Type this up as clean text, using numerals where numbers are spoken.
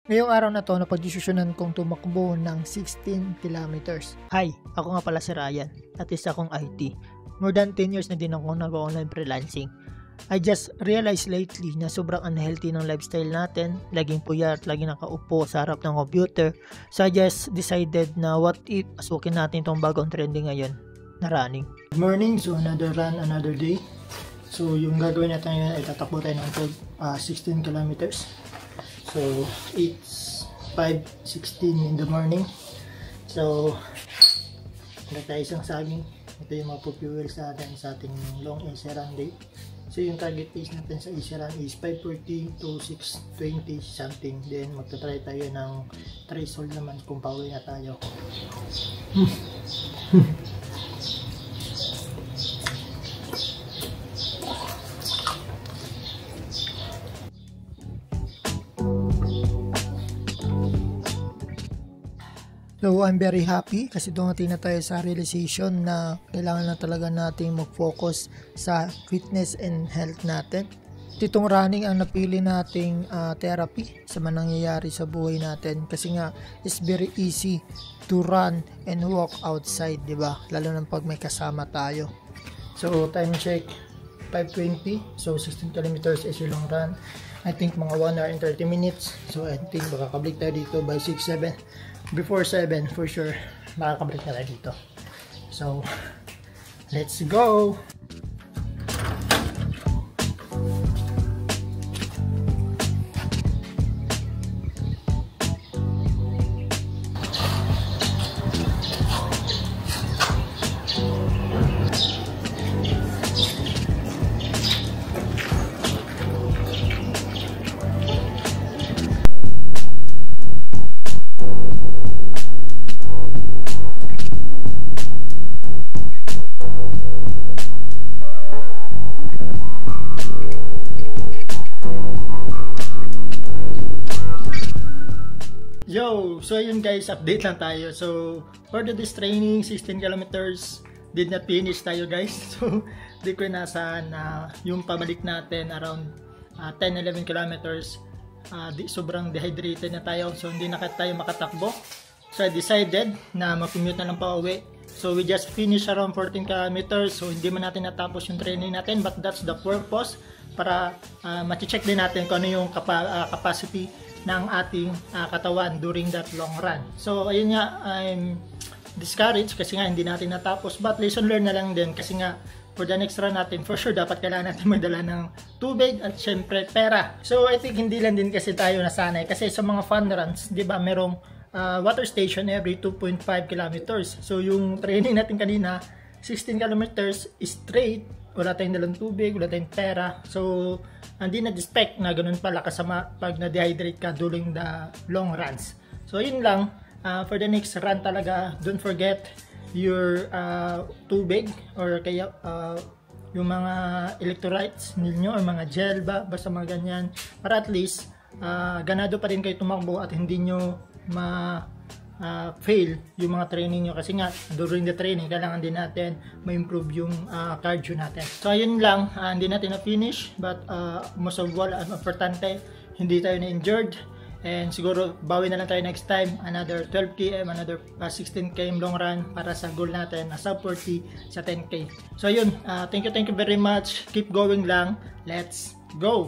Ngayong araw na to, napagdesisyonan kong tumakbo ng 16 kilometers. Hi, ako nga pala si Ryan at isa akong IT. More than 10 years na din ako nag-online freelancing. I just realized lately na sobrang unhealthy ng lifestyle natin, laging puyat, laging nakaupo sa harap ng computer. So I just decided na what if pasukin natin itong bagong trending ngayon na running. Good morning, so another run, another day. So yung gagawin natin ngayon ay tatakbo tayo ng 16 kilometers. So it's 5:16 in the morning. So hindi tayo isang saging. Ito yung mapufuel sa atin sa ating long easy run day. So yung target pace natin sa easy run is 5:40 to 6:20 something. Then magta-try tayo ng threshold naman kung pauwi na tayo. So I'm very happy kasi dumating na tayo sa realization na kailangan na talaga natin mag-focus sa fitness and health natin. Itong running ang napili nating therapy sa nangyayari sa buhay natin kasi nga it's very easy to run and walk outside, di ba? Lalo na pag may kasama tayo. So time check 5:20, so 16 kilometers is yung long run. I think mga 1 hour and 30 minutes. So I think makakabalik tayo dito by 6-7. Before 7 for sure makakabalik na tayo dito. So let's go. Yo! So ayun guys, update lang tayo. So for this training, 16 kilometers did not finish tayo guys. So di ko inasahan na yung pabalik natin around 10-11 kilometers. Sobrang dehydrated na tayo. So hindi na tayo makatakbo. So I decided na mag-commute na lang pa uwi. So we just finished around 14 kilometers. So hindi man natin natapos yung training natin, but that's the purpose para ma-check din natin kung ano yung capacity ng ating katawan during that long run. So ayun nga, I'm discouraged kasi nga hindi natin natapos, but lesson learned na lang din kasi nga for the next run natin, for sure dapat kailangan natin magdala ng tubig at syempre pera. So I think hindi lang din kasi tayo nasanay kasi sa mga fun runs, di ba, merong water station every 2.5 kilometers. So yung training natin kanina, 16 kilometers straight, wala tayong dalang tubig, wala tayong pera. So hindi na-expect na ganun pala kasama pag na-dehydrate ka during the long runs. So yun lang, for the next run talaga, don't forget your tubig or kaya yung mga electrolytes ninyo or mga gel ba, basta mga ganyan, para at least ganado pa rin kayo tumakbo at hindi nyo fail yung mga training nyo kasi nga during the training kailangan din natin ma-improve yung cardio natin. So ayun lang, hindi natin na-finish, but most of all, importante hindi tayo na-injured, and siguro bawi na lang tayo next time, another 12 km, another 16 km long run para sa goal natin na sub 40 sa 10k. So ayun, thank you very much, keep going lang, let's go.